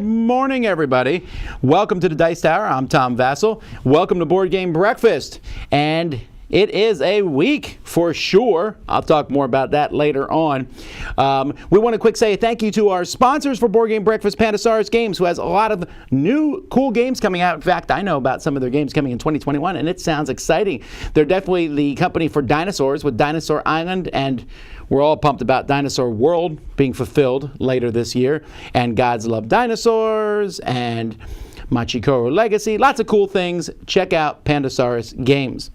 Good morning, everybody. Welcome to the Dice Tower. I'm Tom Vasel. Welcome to Board Game Breakfast. And it is a week for sure. I'll talk more about that later on. We want to quick say thank you to our sponsors for Board Game Breakfast, Pandasaurus Games, who has a lot of new cool games coming out. In fact, I know about some of their games coming in 2021, and it sounds exciting. They're definitely the company for dinosaurs with Dinosaur Island, and we're all pumped about Dinosaur World being fulfilled later this year, and Gods Love Dinosaurs, and Machikoro Legacy. Lots of cool things. Check out Pandasaurus Games.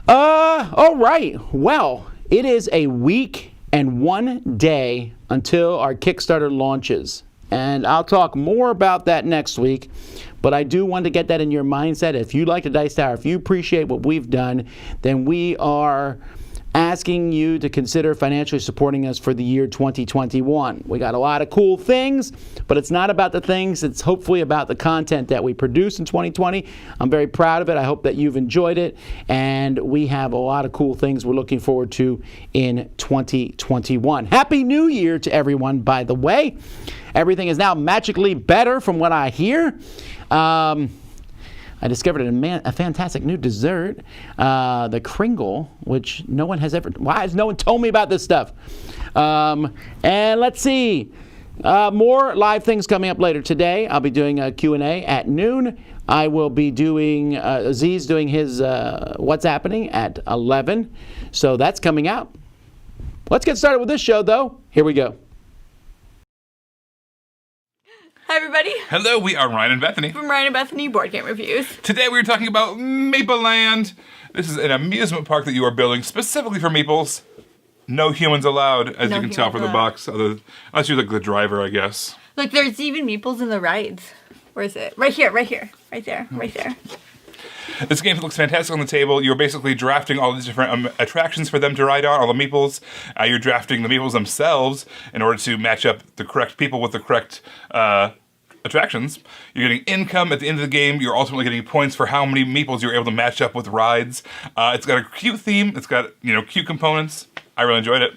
All right. Well, it is a week and 1 day until our Kickstarter launches. And I'll talk more about that next week. But I do want to get that in your mindset. If you like the Dice Tower, if you appreciate what we've done, then we are asking you to consider financially supporting us for the year 2021. We got a lot of cool things, but it's not about the things. It's hopefully about the content that we produce in 2020. I'm very proud of it. I hope that you've enjoyed it. And we have a lot of cool things we're looking forward to in 2021. Happy New Year to everyone, by the way. Everything is now magically better from what I hear. I discovered a fantastic new dessert, the Kringle, which no one has ever... Why has no one told me about this stuff? And let's see. More live things coming up later today. I'll be doing a Q&A at noon. I will be doing... Aziz doing his What's Happening at 11. So that's coming out. Let's get started with this show, though. Here we go. Hi, everybody. Hello, we are Ryan and Bethany. From Ryan and Bethany Board Game Reviews. Today we are talking about Maple Land. This is an amusement park that you are building specifically for meeples. No humans allowed, as you can tell from the box. Unless you're like the driver, I guess. Look, there's even meeples in the rides. Where is it? Right here, right here. Right there, right there. This game looks fantastic on the table. You're basically drafting all these different attractions for them to ride on, all the meeples. You're drafting the meeples themselves in order to match up the correct people with the correct attractions. You're getting income at the end of the game. You're ultimately getting points for how many meeples you're able to match up with rides. It's got a cute theme. It's got, cute components. I really enjoyed it.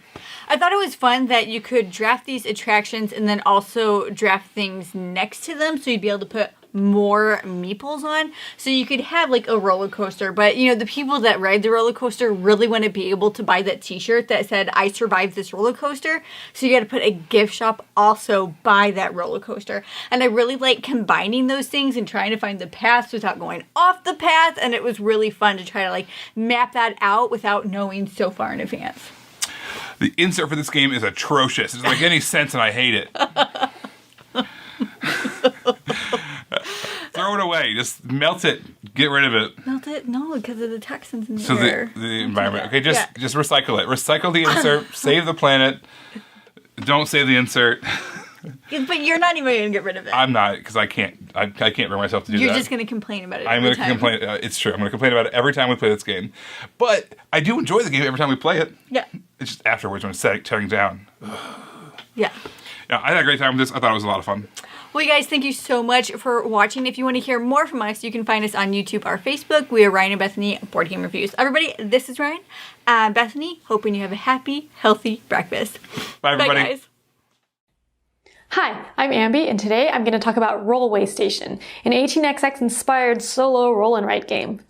I thought it was fun that you could draft these attractions and then also draft things next to them, so you'd be able to put more meeples on. So you could have like a roller coaster, but the people that ride the roller coaster really want to be able to buy that t-shirt that said, I survived this roller coaster. So you got to put a gift shop also by that roller coaster. And I really like combining those things and trying to find the paths without going off the path. And it was really fun to try to like map that out without knowing so far in advance. The insert for this game is atrocious. It doesn't make any sense and I hate it. Throw it away. Just melt it. Get rid of it. Melt it? No, because of the toxins in the air. So the environment. Okay, just recycle it. Recycle the insert. Save the planet. Don't save the insert. But you're not even going to get rid of it. I'm not, because I can't bring myself to do that. You're just going to complain about it I'm going to complain. It's true. I'm going to complain about it every time we play this game. But I do enjoy the game every time we play it. Yeah. It's just afterwards when it's tearing down. Yeah. Yeah, I had a great time with this. I thought it was a lot of fun. Well, you guys, thank you so much for watching. If you want to hear more from us, you can find us on YouTube or Facebook. We are Ryan and Bethany Board Game Reviews. Everybody, this is Ryan and Bethany, hoping you have a happy, healthy breakfast. Bye, everybody. Bye, guys. Hi, I'm Ambi, and today I'm going to talk about Rollway Station, an 18xx-inspired solo roll and write game.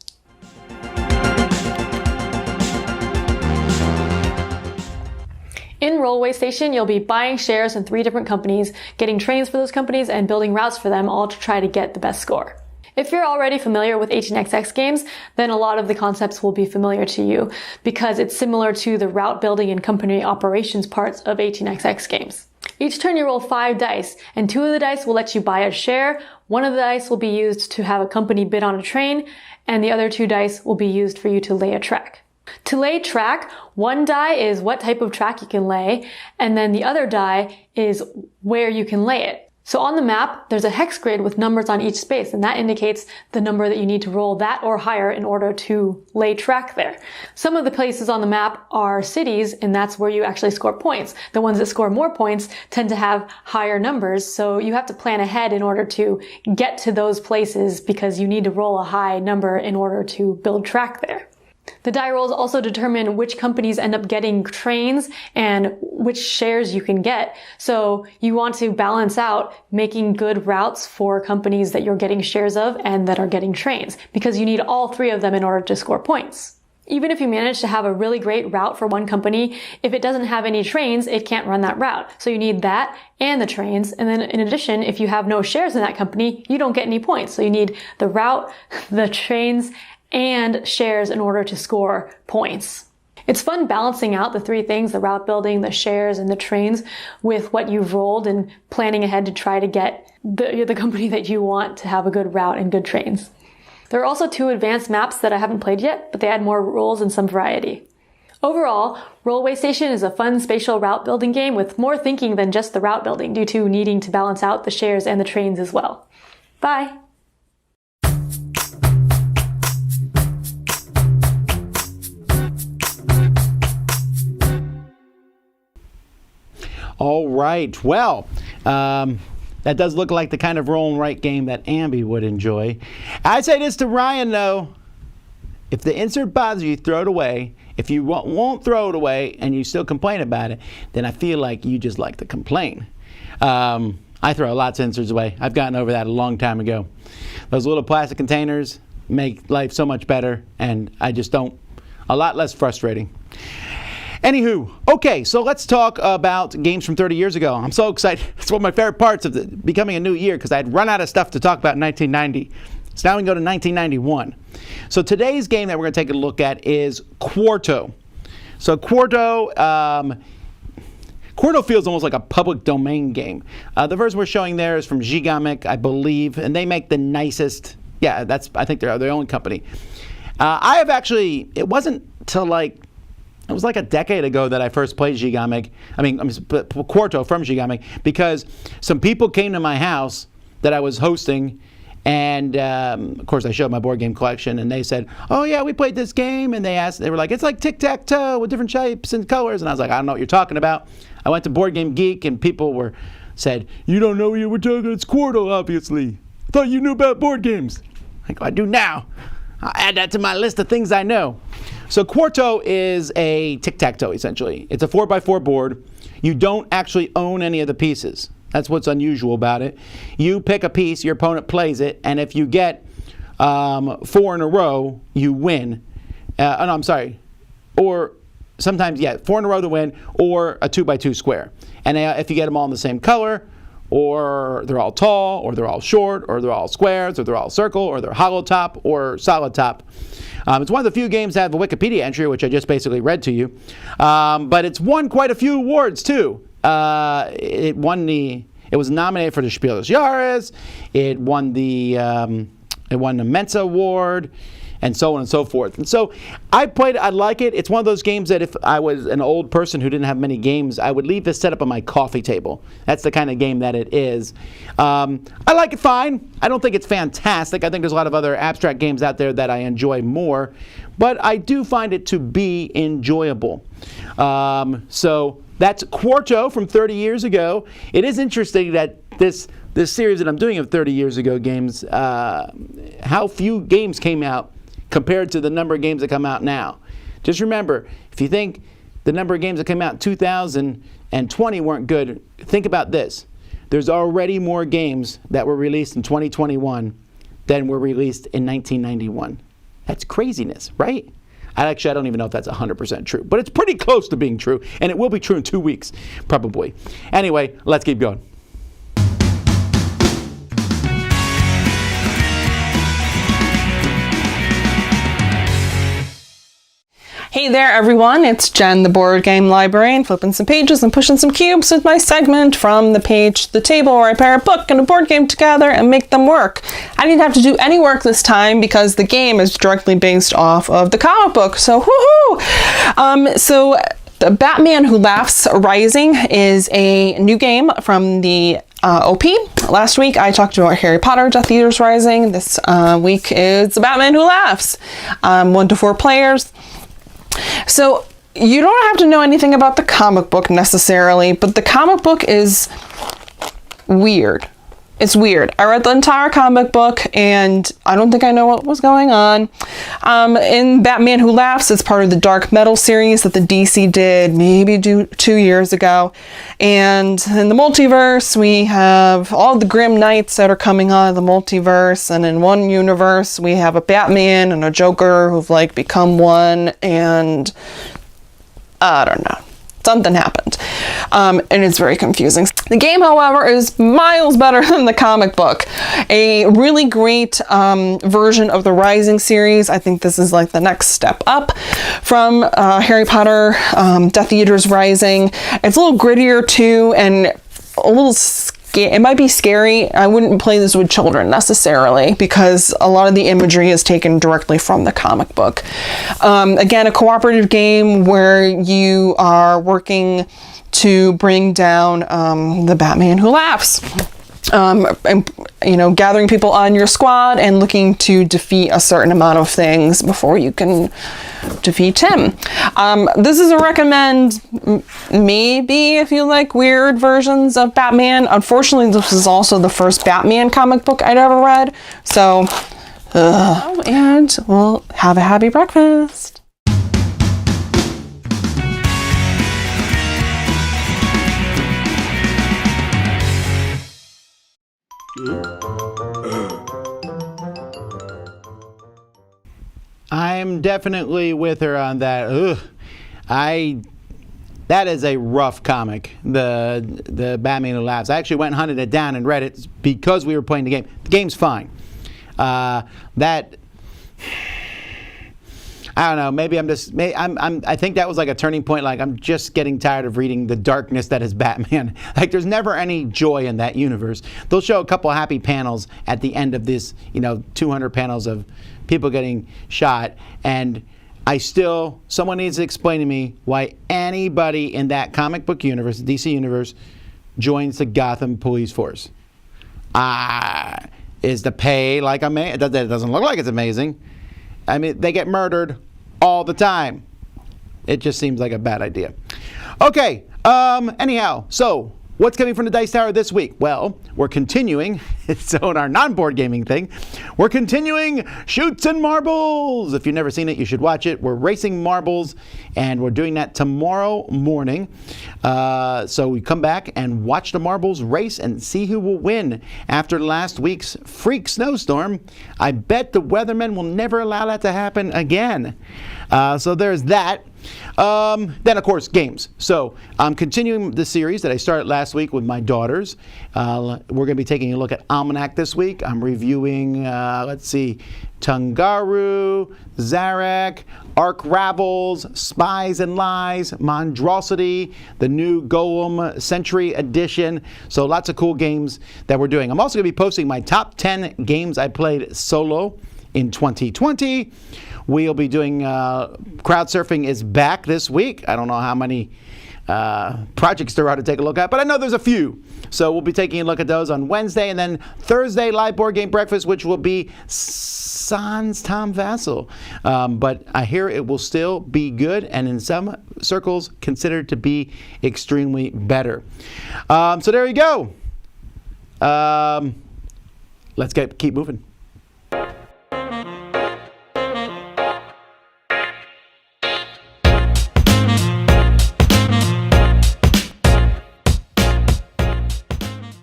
In Rollway Station, you'll be buying shares in 3 different companies, getting trains for those companies, and building routes for them, all to try to get the best score. If you're already familiar with 18xx games, then a lot of the concepts will be familiar to you, because it's similar to the route building and company operations parts of 18xx games. Each turn you roll 5 dice, and 2 of the dice will let you buy a share, 1 of the dice will be used to have a company bid on a train, and the other 2 dice will be used for you to lay a track. To lay track, 1 die is what type of track you can lay, and then the other die is where you can lay it. So on the map, there's a hex grid with numbers on each space, and that indicates the number that you need to roll that or higher in order to lay track there. Some of the places on the map are cities, and that's where you actually score points. The ones that score more points tend to have higher numbers, so you have to plan ahead in order to get to those places because you need to roll a high number in order to build track there. The die rolls also determine which companies end up getting trains and which shares you can get. So you want to balance out making good routes for companies that you're getting shares of and that are getting trains, because you need all three of them in order to score points. Even if you manage to have a really great route for one company, if it doesn't have any trains, it can't run that route. So you need that and the trains. And then in addition, if you have no shares in that company, you don't get any points. So you need the route, the trains, and shares in order to score points. It's fun balancing out the three things, the route building, the shares, and the trains, with what you've rolled and planning ahead to try to get the company that you want to have a good route and good trains. There are also 2 advanced maps that I haven't played yet, but they add more rules and some variety. Overall, Rollway Station is a fun spatial route building game with more thinking than just the route building, due to needing to balance out the shares and the trains as well. Bye! All right. Well, that does look like the kind of roll and write game that Ambi would enjoy. I say this to Ryan, though. If the insert bothers you, throw it away. If you won't throw it away and you still complain about it, then I feel like you just like to complain. I throw lots of inserts away. I've gotten over that a long time ago. Those little plastic containers make life so much better, and a lot less frustrating. Anywho, okay, so let's talk about games from 30 years ago. I'm so excited. It's one of my favorite parts of becoming a new year, because I had run out of stuff to talk about in 1990. So now we can go to 1991. So today's game that we're going to take a look at is Quarto. So Quarto feels almost like a public domain game. The version we're showing there is from Gigamic, I believe, and they make the nicest. Yeah, I think they're their own company. It wasn't till it was like a decade ago that I first played Quarto from Gigamic, because some people came to my house that I was hosting, and of course I showed my board game collection, and they said, "Oh yeah, we played this game," and they were like, "It's like tic-tac-toe with different shapes and colors," and I was like, "I don't know what you're talking about." I went to Board Game Geek, and people said, "You don't know what you were talking? It's Quarto, obviously. I thought you knew about board games." I do now. I'll add that to my list of things I know. So Quarto is a tic-tac-toe, essentially. It's a 4x4 board. You don't actually own any of the pieces. That's what's unusual about it. You pick a piece, your opponent plays it, and if you get 4 in a row, you win. Or sometimes, 4 in a row to win, or a 2x2 square. And if you get them all in the same color, or they're all tall, or they're all short, or they're all squares, or they're all circle, or they're hollow top, or solid top. It's one of the few games that have a Wikipedia entry, which I just basically read to you. But it's won quite a few awards, too. It was nominated for the Spiel des Jahres. It won the Mensa Award, and so on and so forth. And so I played it. I like it. It's one of those games that if I was an old person who didn't have many games, I would leave this set up on my coffee table. That's the kind of game that it is. I like it fine. I don't think it's fantastic. I think there's a lot of other abstract games out there that I enjoy more, but I do find it to be enjoyable. So that's Quarto from 30 years ago. It is interesting that this series that I'm doing of 30 years ago games, how few games came out compared to the number of games that come out now. Just remember, if you think the number of games that came out in 2020 weren't good, think about this. There's already more games that were released in 2021 than were released in 1991. That's craziness, right? I don't even know if that's 100% true, but it's pretty close to being true, and it will be true in 2 weeks, probably. Anyway, let's keep going. Hey there everyone, it's Jen, the board game librarian, flipping some pages and pushing some cubes with my segment From the Page to the Table, where I pair a book and a board game together and make them work. I didn't have to do any work this time because the game is directly based off of the comic book, so woohoo! So the Batman Who Laughs Rising is a new game from the OP. Last week I talked about Harry Potter Death Eaters Rising. This week is the Batman Who Laughs. 1 to 4 players. So you don't have to know anything about the comic book necessarily, but the comic book is weird. It's weird. I read the entire comic book and I don't think I know what was going on. In Batman Who Laughs, it's part of the Dark Metal series that the DC did maybe 2 years ago. And in the multiverse, we have all the Grim Knights that are coming out of the multiverse. And in one universe, we have a Batman and a Joker who've like become one, and I don't know. Something happened. And it's very confusing. The game, however, is miles better than the comic book. A really great version of the Rising series. I think this is like the next step up from Harry Potter, Death Eater's Rising. It's a little grittier too, and a little it might be scary. I wouldn't play this with children necessarily because a lot of the imagery is taken directly from the comic book. Again, a cooperative game where you are working to bring down the Batman Who Laughs. And, you know, gathering people on your squad and looking to defeat a certain amount of things before you can defeat him. This is a recommend, maybe if you like weird versions of Batman. Unfortunately, this is also the first Batman comic book I'd ever read. So, and we'll have a happy breakfast. I'm definitely with her on that. That is a rough comic, the Batman Who Laughs. I actually went and hunted it down and read it because we were playing the game. The game's fine. I don't know. Maybe I think that was like a turning point. Like, I'm just getting tired of reading the darkness that is Batman. Like, there's never any joy in that universe. They'll show a couple of happy panels at the end of this, 200 panels of people getting shot, and someone needs to explain to me why anybody in that comic book universe, the DC universe, joins the Gotham police force. Is the pay like amazing? It doesn't look like it's amazing. I mean, they get murdered all the time. It just seems like a bad idea. Okay, anyhow, so what's coming from the Dice Tower this week? Well, we're continuing, so in our non-board gaming thing, we're continuing Shoots and Marbles. If you've never seen it, you should watch it. We're racing marbles, and we're doing that tomorrow morning. So we come back and watch the marbles race and see who will win. After last week's freak snowstorm, I bet the weathermen will never allow that to happen again. So there's that. Then, of course, games. So I'm continuing the series that I started last week with my daughters. We're going to be taking a look at Almanac this week. I'm reviewing, Tungaru, Zarek, Ark Ravels, Spies and Lies, Monstrosity, the new Golem Century Edition. So lots of cool games that we're doing. I'm also going to be posting my top 10 games I played solo in 2020. We'll be doing Crowd Surfing is back this week. I don't know how many projects there are to take a look at, but I know there's a few. So we'll be taking a look at those on Wednesday, and then Thursday, live board game breakfast, which will be sans Tom Vasel. But I hear it will still be good, and in some circles considered to be extremely better. So there you go. Let's keep moving.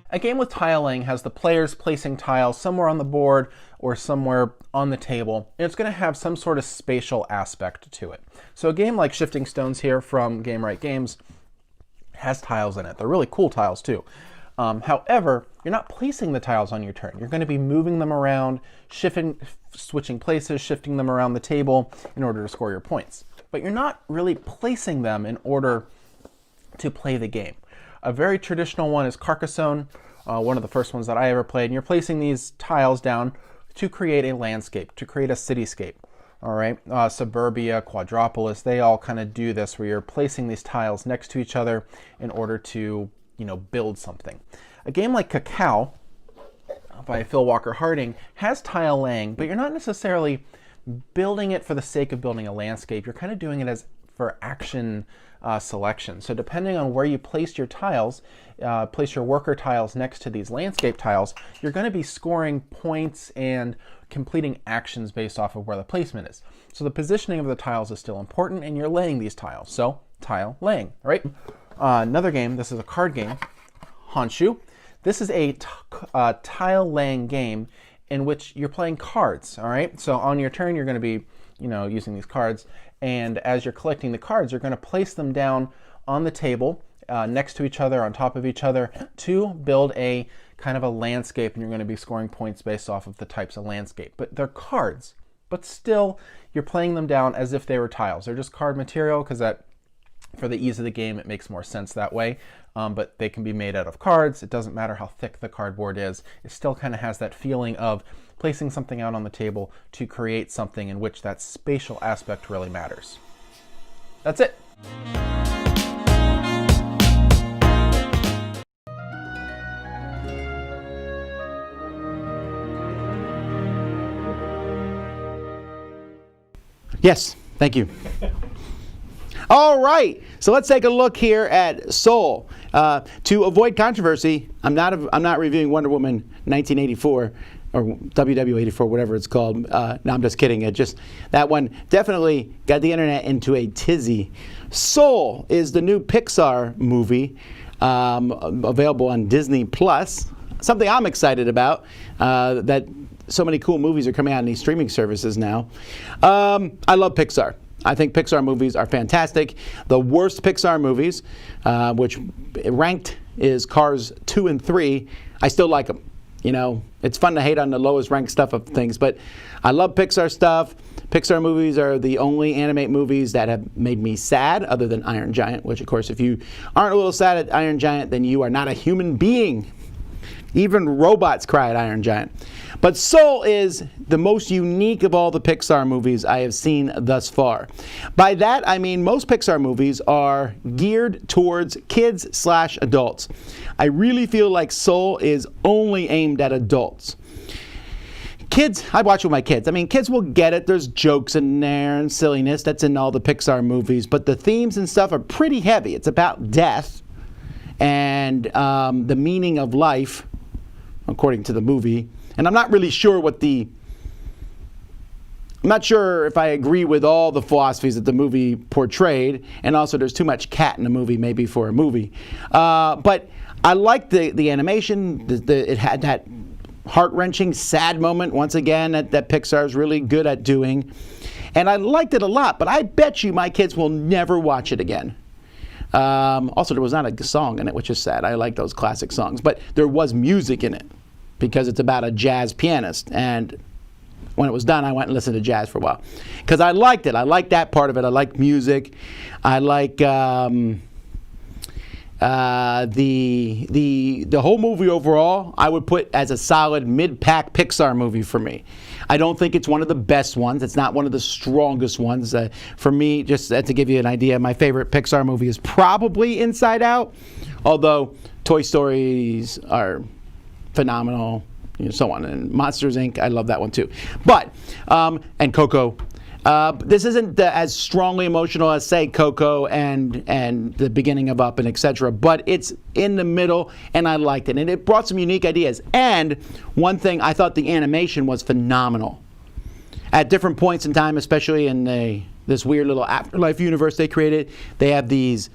A game with tile laying has the players placing tiles somewhere on the board or somewhere on the table, and it's going to have some sort of spatial aspect to it. So a game like Shifting Stones here from Game Right Games has tiles in it. They're really cool tiles too. However, you're not placing the tiles on your turn. You're going to be moving them around, switching places, shifting them around the table in order to score your points. But you're not really placing them in order to play the game. A very traditional one is Carcassonne, one of the first ones that I ever played. And you're placing these tiles down to create a landscape, to create a cityscape. All right, Suburbia, Quadropolis, they all kind of do this where you're placing these tiles next to each other in order to, build something. A game like Cacao by Phil Walker Harding has tile laying, but you're not necessarily building it for the sake of building a landscape. You're kind of doing it for action selection. So depending on where you place your tiles, place your worker tiles next to these landscape tiles, you're going to be scoring points and completing actions based off of where the placement is. So the positioning of the tiles is still important, and you're laying these tiles. So tile laying, right? Another game, this is a card game, Honshu. This is a tile laying game in which you're playing cards, all right? So on your turn, you're going to be, using these cards, and as you're collecting the cards, you're going to place them down on the table next to each other, on top of each other, to build a kind of a landscape, and you're going to be scoring points based off of the types of landscape. But they're cards, but still, you're playing them down as if they were tiles. They're just card material because that, for the ease of the game, it makes more sense that way. But they can be made out of cards. It doesn't matter how thick the cardboard is. It still kind of has that feeling of placing something out on the table to create something in which that spatial aspect really matters. That's it. Yes, thank you. All right, so let's take a look here at Soul. To avoid controversy, I'm not reviewing Wonder Woman 1984 or WW84, whatever it's called. No, I'm just kidding. That one definitely got the internet into a tizzy. Soul is the new Pixar movie available on Disney Plus. Something I'm excited about. That so many cool movies are coming out in these streaming services now. I love Pixar. I think Pixar movies are fantastic. The worst Pixar movies, which ranked is Cars 2 and 3, I still like them. It's fun to hate on the lowest ranked stuff of things, but I love Pixar stuff. Pixar movies are the only animate movies that have made me sad, other than Iron Giant, which, of course, if you aren't a little sad at Iron Giant, then you are not a human being. Even robots cry at Iron Giant. But Soul is the most unique of all the Pixar movies I have seen thus far. By that, I mean most Pixar movies are geared towards kids/adults. I really feel like Soul is only aimed at adults. Kids, I watch with my kids. I mean, kids will get it. There's jokes in there and silliness. That's in all the Pixar movies. But the themes and stuff are pretty heavy. It's about death and the meaning of life, according to the movie. And I'm not really sure I'm not sure if I agree with all the philosophies that the movie portrayed. And also there's too much cat in the movie, maybe for a movie. But I liked the animation. It had that heart-wrenching, sad moment, once again, that Pixar is really good at doing. And I liked it a lot, but I bet you my kids will never watch it again. Also, there was not a song in it, which is sad. I like those classic songs. But there was music in it, because it's about a jazz pianist. And when it was done, I went and listened to jazz for a while. Because I liked it. I liked that part of it. I like music. I like the whole movie overall, I would put as a solid mid-pack Pixar movie for me. I don't think it's one of the best ones. It's not one of the strongest ones. For me, just to give you an idea, my favorite Pixar movie is probably Inside Out, although Toy Stories are phenomenal, so on. And Monsters, Inc., I love that one too. But, and Coco. This isn't as strongly emotional as, say, Coco and the beginning of Up and etc., but it's in the middle, and I liked it. And it brought some unique ideas. And one thing, I thought the animation was phenomenal. At different points in time, especially in this weird little afterlife universe they created, they have these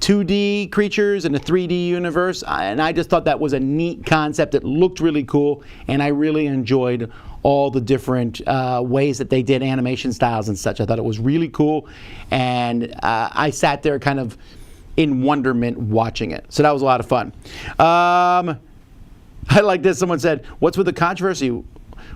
2D creatures in a 3D universe, and I just thought that was a neat concept. It looked really cool, and I really enjoyed all the different ways that they did animation styles and such. I thought it was really cool, and I sat there kind of in wonderment watching it. So that was a lot of fun. I like this. Someone said, "What's with the controversy?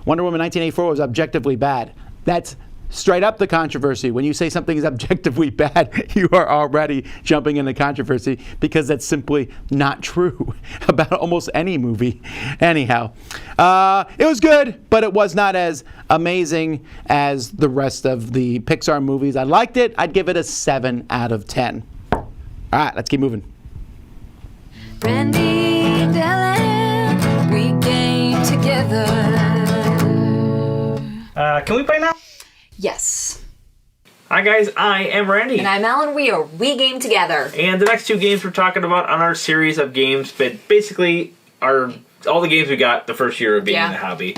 Wonder Woman 1984 was objectively bad." That's straight up the controversy. When you say something is objectively bad, you are already jumping into controversy, because that's simply not true about almost any movie. Anyhow, it was good, but it was not as amazing as the rest of the Pixar movies. I liked it. I'd give it a 7 out of 10. All right, let's keep moving. Brandy and Ellen, we game together. Can we play now? Yes. Hi guys, I am Randy. And I'm Ellen. We are We Game Together. And the next two games we're talking about on our series of games, but basically are all the games we got the first year of being in the hobby.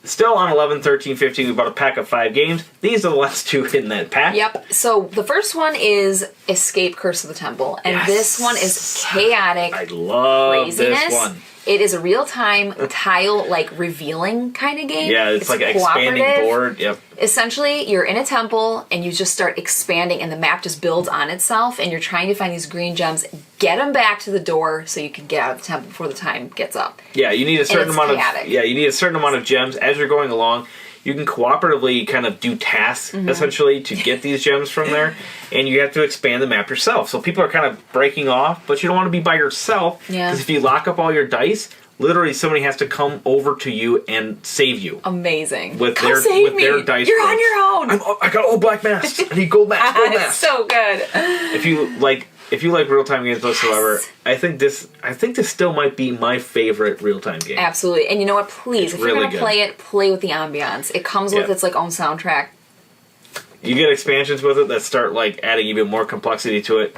Still on 11, 13, 15, we bought a pack of 5 games. These are the last two in that pack. Yep. So the first one is Escape Curse of the Temple. And this one is chaotic I love craziness. this one. It is a real-time tile, revealing kind of game. Yeah, it's like an expanding board. Yep. Essentially, you're in a temple, and you just start expanding, and the map just builds on itself, and you're trying to find these green gems, get them back to the door so you can get out of the temple before the time gets up. Yeah, you need a certain amount chaotic. you need a certain amount of gems as you're going along. You can cooperatively kind of do tasks, essentially, to get these gems from there, and you have to expand the map yourself. So people are kind of breaking off, but you don't want to be by yourself, because if you lock up all your dice, literally somebody has to come over to you and save you. Amazing. With Come their save me. Their dice You're rolls. on your own. I got all black masks. I need gold masks. Gold masks. So good. If you like real-time games whatsoever, I think this still might be my favorite real-time game. Absolutely. And you know what? Please, It's if you're really going to play it, play with the ambiance. It comes with its own soundtrack. You get expansions with it that start adding even more complexity to it,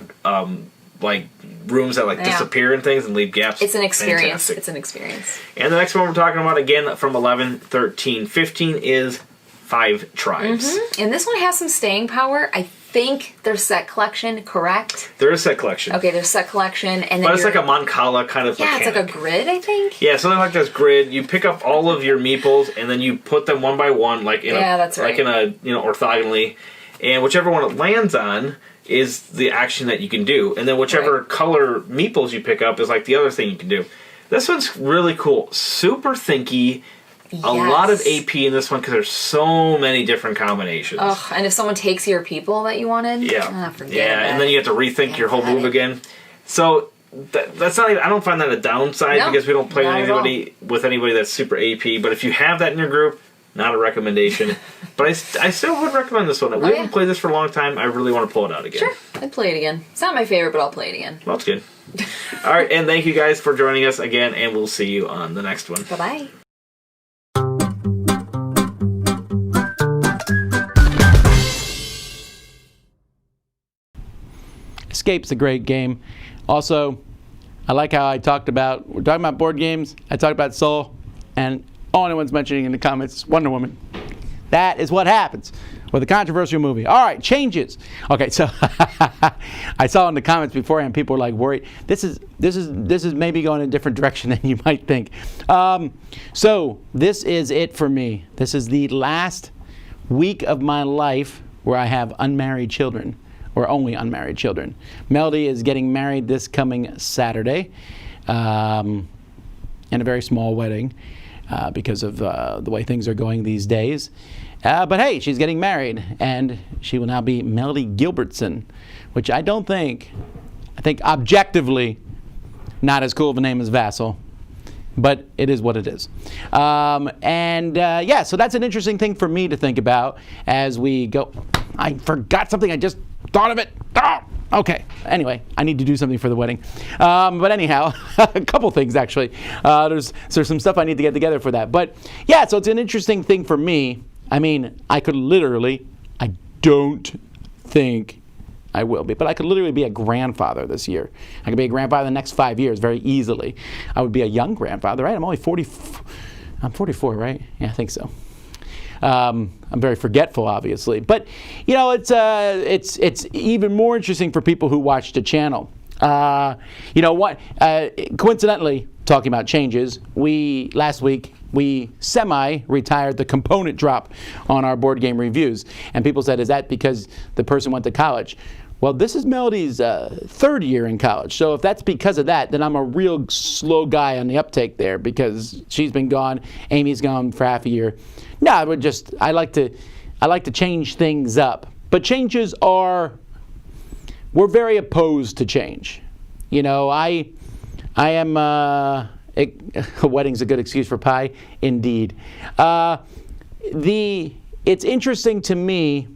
like rooms that disappear and things and leave gaps. It's an experience. Fantastic. It's an experience. And the next one we're talking about again from 11, 13, 15 is 5 Tribes. And this one has some staying power. I think there's set collection, correct? There is set collection. Okay, there's set collection, and then But it's like a Mancala kind of yeah, mechanic. it's like a grid, I think. Yeah, something like this grid. You pick up all of your meeples and then you put them one by one, that's right. like in a orthogonally, and whichever one it lands on is the action that you can do, and then whichever color meeples you pick up is the other thing you can do. This one's really cool, super thinky. A lot of AP in this one because there's so many different combinations. Ugh, and if someone takes your people that you wanted, forget it. And then you have to rethink your whole move again. So that's not even, I don't find that a downside because we don't play with anybody that's super AP. But if you have that in your group, not a recommendation. But I still would recommend this one. We haven't played this for a long time. I really want to pull it out again. Sure, I'd play it again. It's not my favorite, but I'll play it again. Well, it's good. All right, and thank you guys for joining us again, and we'll see you on the next one. Bye-bye. Escape's a great game. Also, I like how we're talking about board games, I talked about Soul, and all anyone's mentioning in the comments is Wonder Woman. That is what happens with a controversial movie. All right, changes. Okay, so I saw in the comments beforehand people were worried. This is maybe going in a different direction than you might think. So this is it for me. This is the last week of my life where I have unmarried children, or only unmarried children. Melody is getting married this coming Saturday, in a very small wedding because of the way things are going these days. But hey, she's getting married, and she will now be Melody Gilbertson, which I think objectively not as cool of a name as Vasel, but it is what it is. So that's an interesting thing for me to think about as we go. I forgot something. I just thought of it. Oh, okay. Anyway, I need to do something for the wedding. But anyhow, a couple things actually. There's some stuff I need to get together for that. But yeah, so it's an interesting thing for me. I mean, I don't think I will be, but I could literally be a grandfather this year. I could be a grandfather the next 5 years very easily. I would be a young grandfather, right? I'm only 40. I'm 44, right? Yeah, I think so. I'm very forgetful, obviously, but it's even more interesting for people who watch the channel. Coincidentally, talking about changes, last week we semi-retired the component drop on our board game reviews, and people said, "Is that because the person went to college?" Well, this is Melody's third year in college, so if that's because of that, then I'm a real slow guy on the uptake there because she's been gone, Amy's gone for half a year. No, I like to change things up, but changes we're very opposed to change. I am. A wedding's a good excuse for pie, indeed. It's interesting to me.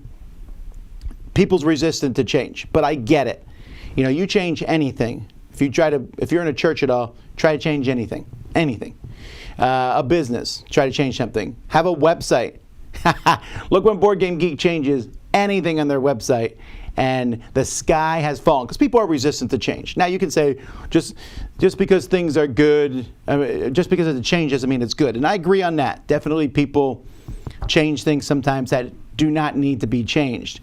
People's resistant to change, but I get it. You change anything. If you're in a church at all, try to change anything. A business, try to change something. Have a website. Look when Board Game Geek changes. anything on their website, and the sky has fallen because people are resistant to change. Now you can say just because things are good, just because it's a change doesn't mean it's good, and I agree on that. Definitely, people change things sometimes that do not need to be changed,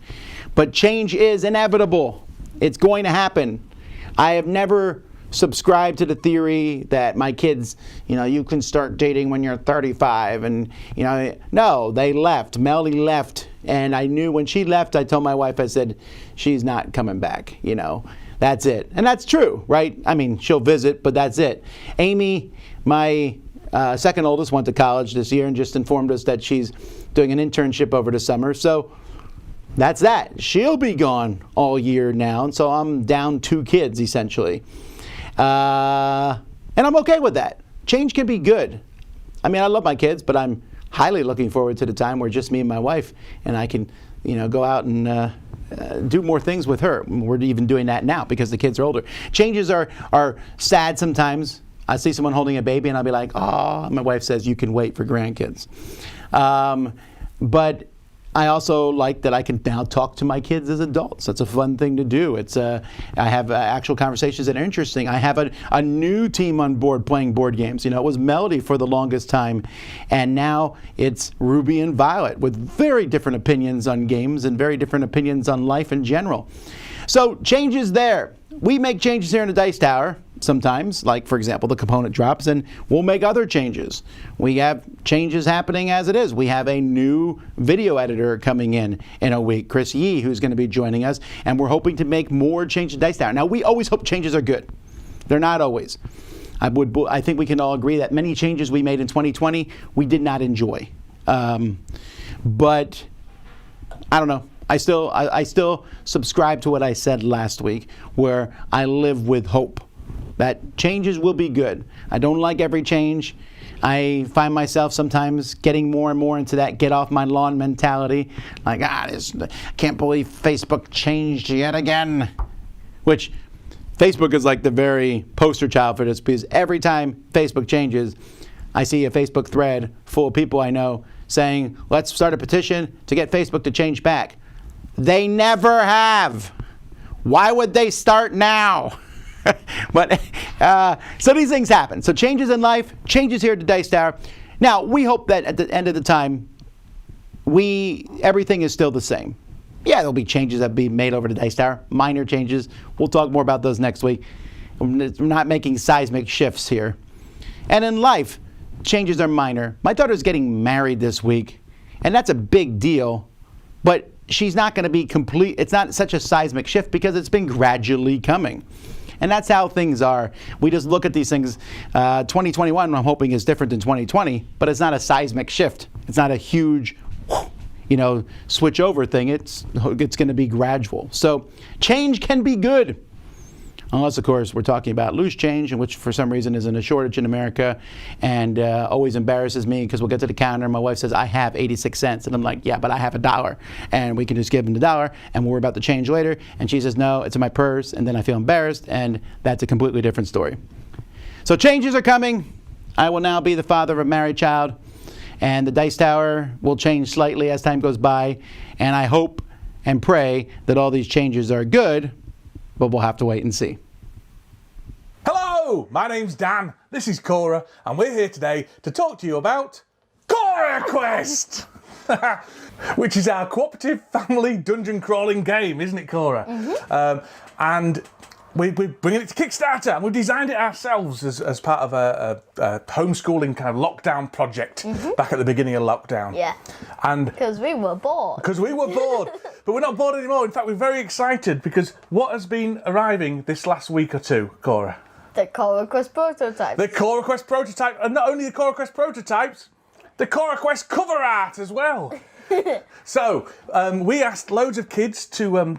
but change is inevitable. It's going to happen. I have never subscribed to the theory that my kids, you can start dating when you're 35, and no, they left. Melody left, and I knew when she left, I told my wife, I said, she's not coming back. That's it, and that's true, right? I mean, she'll visit, but that's it. Amy, my second oldest, went to college this year and just informed us that she's doing an internship over the summer, so that's that. She'll be gone all year now, and so I'm down 2 kids essentially. And I'm okay with that. Change can be good. I mean, I love my kids, but I'm highly looking forward to the time where just me and my wife, and I can, go out and do more things with her. We're even doing that now because the kids are older. Changes are sad sometimes. I see someone holding a baby, and I'll be like, oh, my wife says you can wait for grandkids. But I also like that I can now talk to my kids as adults. That's a fun thing to do. I have actual conversations that are interesting. I have a new team on board playing board games. It was Melody for the longest time, and now it's Ruby and Violet with very different opinions on games and very different opinions on life in general. So change is there. We make changes here in the Dice Tower sometimes, like, for example, the component drops, and we'll make other changes. We have changes happening as it is. We have a new video editor coming in a week, Chris Yee, who's going to be joining us, and we're hoping to make more changes to Dice Tower. Now, we always hope changes are good. They're not always. I think we can all agree that many changes we made in 2020 we did not enjoy. But I don't know. I still subscribe to what I said last week, where I live with hope that changes will be good. I don't like every change. I find myself sometimes getting more and more into that get off my lawn mentality. Like, I can't believe Facebook changed yet again. Which Facebook is like the very poster child for this, because every time Facebook changes, I see a Facebook thread full of people I know saying, let's start a petition to get Facebook to change back. They never have. Why would they start now? But so these things happen. So changes in life, changes here at the Dice Tower. Now, we hope that at the end of the time, everything is still the same. Yeah, there'll be changes that be made over the Dice Tower, minor changes. We'll talk more about those next week. We're not making seismic shifts here. And in life, changes are minor. My daughter's getting married this week, and that's a big deal. But she's not going to be complete. It's not such a seismic shift because it's been gradually coming. And that's how things are. We just look at these things. 2021, I'm hoping, is different than 2020, but it's not a seismic shift. It's not a huge, switch over thing. It's going to be gradual. So change can be good. Unless, of course, we're talking about loose change, which for some reason is in a shortage in America, and always embarrasses me because we'll get to the counter and my wife says, I have 86 cents. And I'm like, yeah, but I have $1. And we can just give them the $1 and we'll worry about the change later. And she says, no, it's in my purse. And then I feel embarrassed, and that's a completely different story. So changes are coming. I will now be the father of a married child, and the Dice Tower will change slightly as time goes by. And I hope and pray that all these changes are good, but we'll have to wait and see. Hello, my name's Dan, this is Cora, and we're here today to talk to you about Gloria Quest! Which is our cooperative family dungeon crawling game, isn't it, Cora? Mm-hmm. And we're bringing it to Kickstarter, and we designed it ourselves as part of a homeschooling kind of lockdown project back at the beginning of lockdown. Yeah. And because we were bored. But we're not bored anymore. In fact, we're very excited because what has been arriving this last week or two, Cora? The Cora Quest prototype. The Cora Quest prototype, and not only the Cora Quest prototypes, the Cora Quest cover art as well. So we asked loads of kids to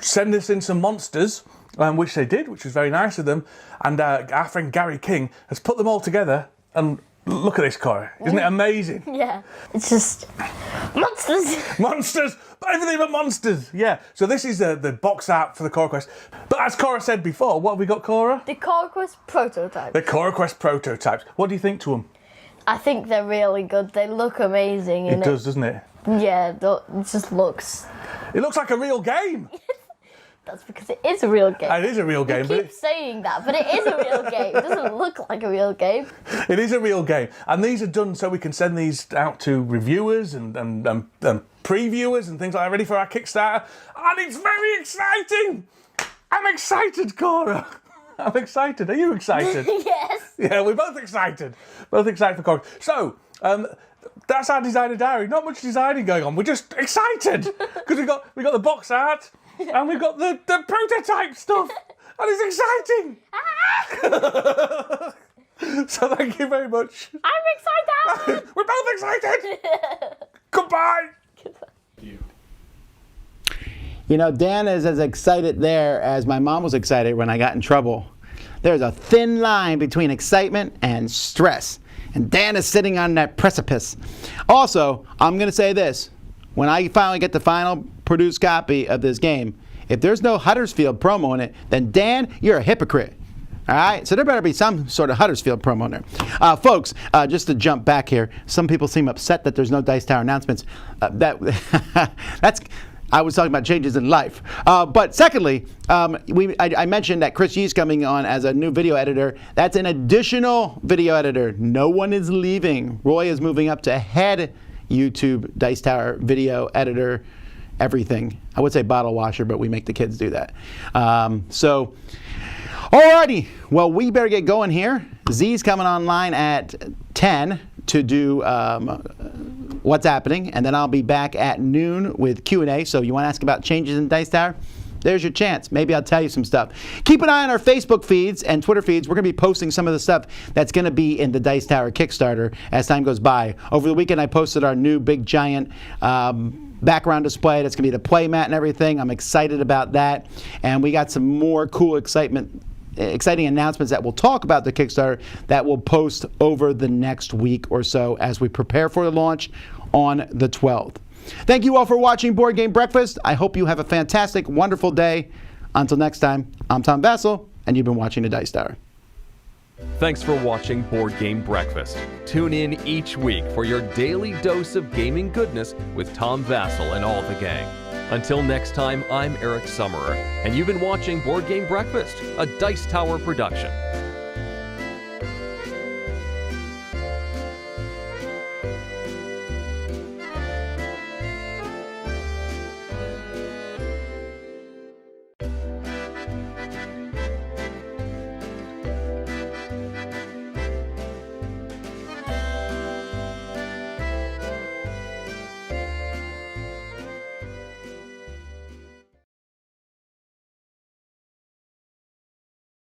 send us in some monsters, which they did, which was very nice of them. And our friend Gary King has put them all together. And look at this, Cora. Isn't it amazing? Yeah. It's just monsters. Monsters! Everything but monsters! Yeah. So this is the box art for the Cora Quest. But as Cora said before, what have we got, Cora? The Cora Quest prototypes. The Cora Quest prototypes. What do you think to them? I think they're really good. They look amazing. It does, doesn't it? Yeah, it just looks. It looks like a real game. That's because it is a real game. It is a real game. You keep saying that, but it is a real game. It doesn't look like a real game. It is a real game. And these are done so we can send these out to reviewers and previewers and things like that, ready for our Kickstarter. And it's very exciting. I'm excited, Cora. I'm excited. Are you excited? Yes. Yeah, we're both excited. Both excited for Cora. So, that's our designer diary. Not much designing going on. We're just excited because we got the box art and we've got the prototype stuff, and it's exciting. So thank you very much. I'm excited. We're both excited. Goodbye. You know, Dan is as excited there as my mom was excited when I got in trouble. There's a thin line between excitement and stress. And Dan is sitting on that precipice. Also, I'm going to say this. When I finally get the final produced copy of this game, if there's no Huddersfield promo in it, then Dan, you're a hypocrite. All right? So there better be some sort of Huddersfield promo in there. Folks, just to jump back here, some people seem upset that there's no Dice Tower announcements. I was talking about changes in life. But secondly, I mentioned that Chris Yee's coming on as a new video editor. That's an additional video editor. No one is leaving. Roy is moving up to head YouTube Dice Tower video editor, everything. I would say bottle washer, but we make the kids do that. So, alrighty. Well, we better get going here. Z's coming online at 10 to do what's happening, and then I'll be back at noon with Q&A. So you want to ask about changes in Dice Tower? There's your chance. Maybe I'll tell you some stuff. Keep an eye on our Facebook feeds and Twitter feeds. We're going to be posting some of the stuff that's going to be in the Dice Tower Kickstarter as time goes by. Over the weekend, I posted our new big giant background display. That's going to be the play mat and everything. I'm excited about that. And we got some more cool exciting announcements that we'll talk about the Kickstarter that we'll post over the next week or so as we prepare for the launch on the 12th. Thank you all for watching Board Game Breakfast. I hope you have a fantastic, wonderful day. Until next time, I'm Tom Vasel, and you've been watching the Dice Tower. Thanks for watching Board Game Breakfast. Tune in each week for your daily dose of gaming goodness with Tom Vasel and all the gang. Until next time, I'm Eric Summerer, and you've been watching Board Game Breakfast, a Dice Tower production.